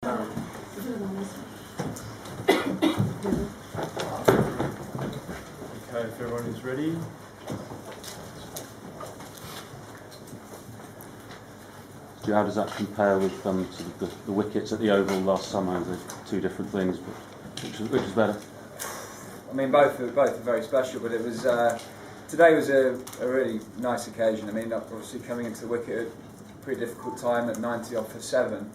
Okay, if everyone is ready. How does that compare with sort of the wickets at the Oval last summer? They're two different things, but which is better? I mean, both are very special, but it was today was a really nice occasion. I mean, obviously coming into the wicket at a pretty difficult time at 90 off for 7.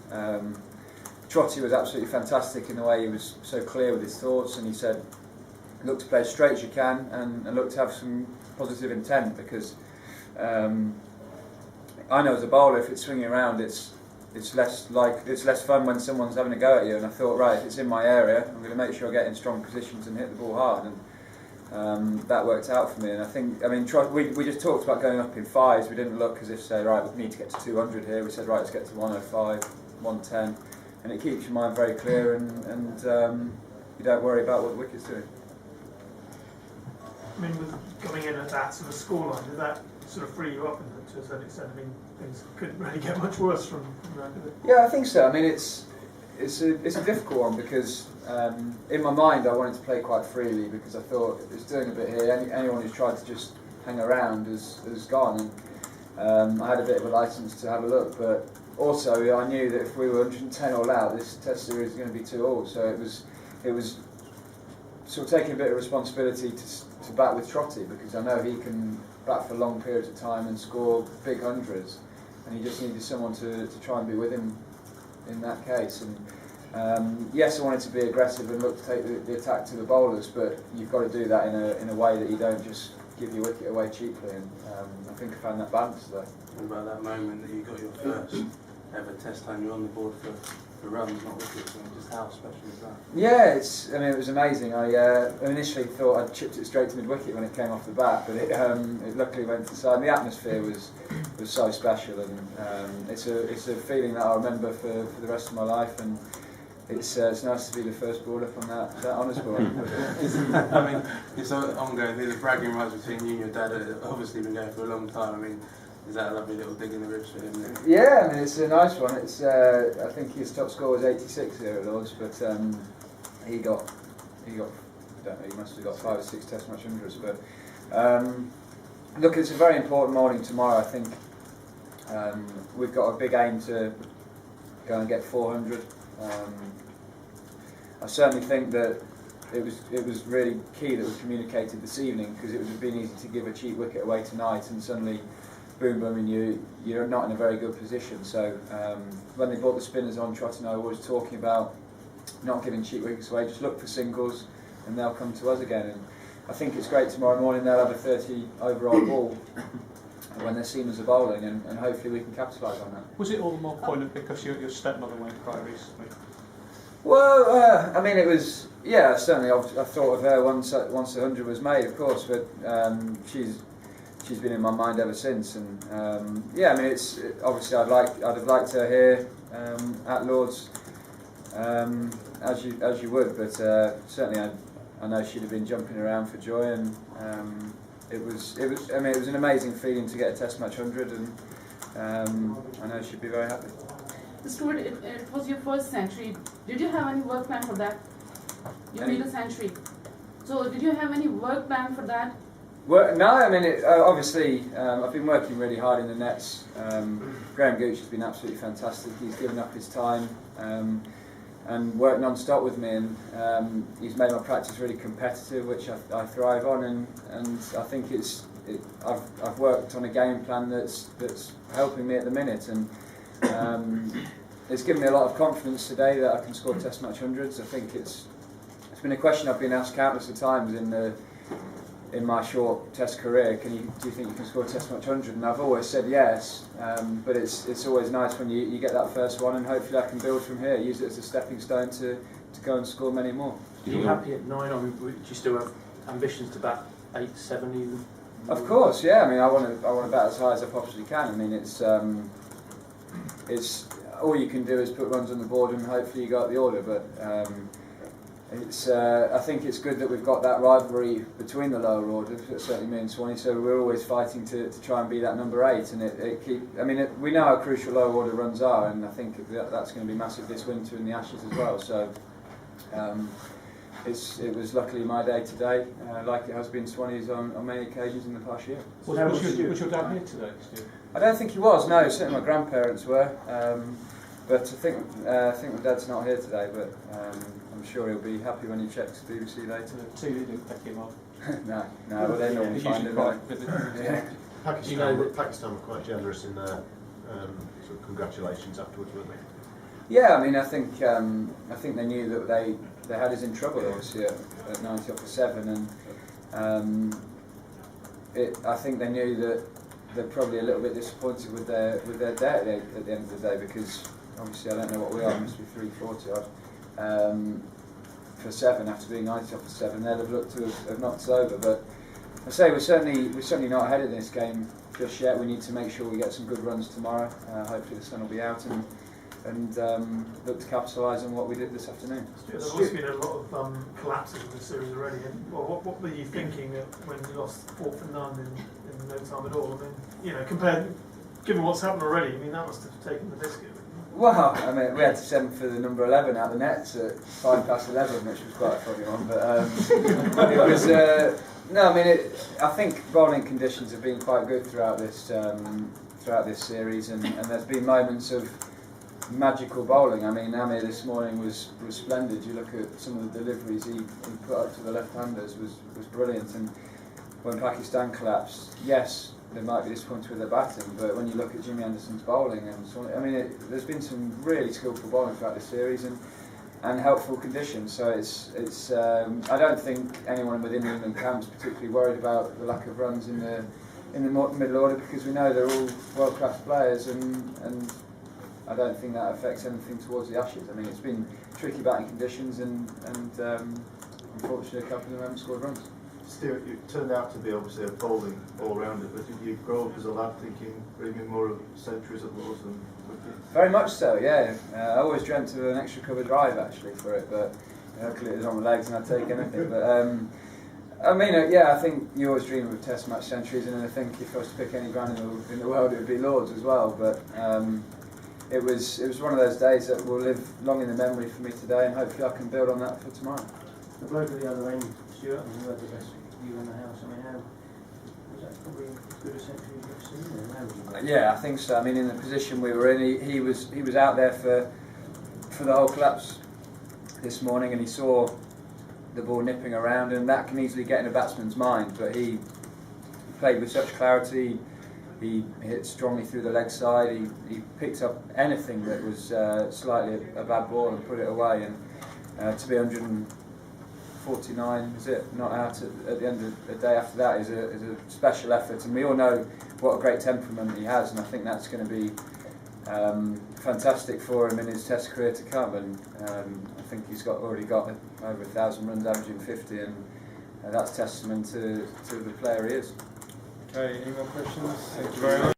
Trotty was absolutely fantastic in the way he was so clear with his thoughts, and he said, look to play as straight as you can and look to have some positive intent, because I know as a bowler, if it's swinging around, it's less fun when someone's having a go at you. And I thought, right, if it's in my area, I'm going to make sure I get in strong positions and hit the ball hard, and that worked out for me. And I mean, we just talked about going up in 5s. We didn't look as if say, right, we need to get to 200 here. We said, right, let's get to 105, 110, and it keeps your mind very clear, and you don't worry about what the wicket's doing. I mean, with coming in at that sort of scoreline, did that sort of free you up to a certain extent? I mean, things couldn't really get much worse from that, did it? Yeah, I think so. I mean, it's a difficult one, because in my mind I wanted to play quite freely, because I thought it's doing a bit here. Anyone who's tried to just hang around has gone, and I had a bit of a licence to have a look, but also I knew that if we were 110 all out, this Test series was going to be 2 all. So it was sort of taking a bit of responsibility to bat with Trotty, because I know he can bat for long periods of time and score big hundreds, and he just needed someone to try and be with him in that case. And yes, I wanted to be aggressive and look to take the attack to the bowlers, but you've got to do that in a way that you don't just give your wicket away cheaply, and I think I found that balance there. What about that moment that you got your first ever Test time, you're on the board for runs, not wickets? I mean, just how special is that? Yeah, it was amazing. I initially thought I'd chipped it straight to mid-wicket when it came off the bat, but it luckily went to the side. And the atmosphere was so special, and it's a feeling that I'll remember for the rest of my life, and it's nice to be the first ball up on that honours ball. I mean, it's ongoing. The bragging rights between you and your dad have obviously been going for a long time. I mean, is that a lovely little dig in the ribs for him? Yeah, I mean, it's a nice one. It's I think his top score was 86 here at Lords, but he got I don't know, he must have got 5 or 6 Test match hundreds. But look, it's a very important morning tomorrow. I think we've got a big aim to go and get 400. I certainly think that it was really key that we communicated this evening, because it would have been easy to give a cheap wicket away tonight and suddenly boom, and you're not in a very good position. So when they brought the spinners on, Trot and I were always talking about not giving cheap wickets away, just look for singles and they'll come to us again. And I think it's great tomorrow morning they'll have a 30 overall ball when their seamers are bowling, and hopefully we can capitalise on that. Was it all the more poignant because your stepmother went quite recently? Well, I mean, it was, yeah, certainly I thought of her once the 100 was made, of course, but she's been in my mind ever since, and yeah, I mean, obviously I'd have liked her here at Lords, as you would, but certainly I know she'd have been jumping around for joy, and it was an amazing feeling to get a Test match 100, and I know she'd be very happy. Stuart, it was your first century. Did you have any work plan for that? You made a century. So did you have any work plan for that? Well, no, I mean, obviously I've been working really hard in the nets. Graham Gooch has been absolutely fantastic. He's given up his time and worked non-stop with me, and he's made my practice really competitive, which I thrive on, and I think I've worked on a game plan that's helping me at the minute, and it's given me a lot of confidence today that I can score Test match hundreds. I think it's been a question I've been asked countless of times in my short Test career. Do you think you can score Test match 100? And I've always said yes, but it's always nice when you get that first one, and hopefully I can build from here, use it as a stepping stone to go and score many more. Are you happy at 9, or do you still have ambitions to bat 8, 7 even? Of course, yeah. I mean, I want to bat as high as I possibly can. I mean, it's all you can do is put runs on the board, and hopefully you got the order. But it's I think it's good that we've got that rivalry between the lower orders, certainly me and Swanee. So we're always fighting to try and be that number 8, and we know how crucial lower order runs are, and I think that's going to be massive this winter in the Ashes as well. So it was luckily my day today, like it has been Swanee's on many occasions in the past year. Was your dad here today, Stuart? I don't think he was. No, certainly my grandparents were. But I think my dad's not here today. But I'm sure he'll be happy when he checks BBC later. The TV didn't pick him up. No, but they normally find him. Yeah. Pakistan were quite generous in their sort of congratulations afterwards, weren't they? Yeah, I mean, I think they knew that they had us in trouble, obviously, at 90 off the 7, and I think they knew that they're probably a little bit disappointed with their debt at the end of the day, because obviously I don't know what we are, it must be 340 odd for 7 after being 90 off the 7. They'll have looked to have knocked us over, but I say we're certainly not ahead of this game just yet. We need to make sure we get some good runs tomorrow. Hopefully the sun will be out and look to capitalise on what we did this afternoon. Stuart, there's always been a lot of collapses in the series already. And, well, what were you thinking when you lost 4 for none in no time at all? I mean, given what's happened already, I mean, that must have taken the biscuit. Well, I mean, we had to send for the number 11 out the nets at 11:05, which was quite a funny one. But it was no. I mean, I think bowling conditions have been quite good throughout this series, and there's been moments of magical bowling. I mean, Amir this morning was splendid. You look at some of the deliveries he put up to the left-handers was brilliant. And when Pakistan collapsed, yes, they might be disappointed with their batting, but when you look at Jimmy Anderson's bowling, and so on, I mean, there's been some really skillful bowling throughout this series and helpful conditions. So it's I don't think anyone within the England camp's particularly worried about the lack of runs in the middle order, because we know they're all world-class players, and I don't think that affects anything towards the Ashes. I mean, it's been tricky batting conditions, and unfortunately a couple of them haven't scored runs. Stuart, you turned out to be obviously a bowling all-rounder, but did you grow up as a lad thinking bringing more of centuries at Lords than would you? Very much so, yeah. I always dreamt of an extra cover drive actually for it, but luckily it was on my legs and I'd take anything. But I mean, I think you always dream of Test match centuries, and I think if I was to pick any ground in the world, it would be Lords as well. But it was one of those days that will live long in the memory for me today, and hopefully I can build on that for tomorrow. The bloke at the other end, Stuart, who had the best view in the house, I mean, how was that probably as good a century you've ever seen? Yeah, I think so. I mean, in the position we were in, he was out there for the whole collapse this morning, and he saw the ball nipping around, and that can easily get in a batsman's mind. But he played with such clarity. He hit strongly through the leg side. He picked up anything that was slightly a bad ball and put it away. And to be 149, is it, not out at the end of the day after that is a special effort. And we all know what a great temperament he has, and I think that's going to be fantastic for him in his Test career to come. And I think he's already got over 1,000 runs, averaging 50, and that's testament to the player he is. Okay, any more questions? Thank you very much.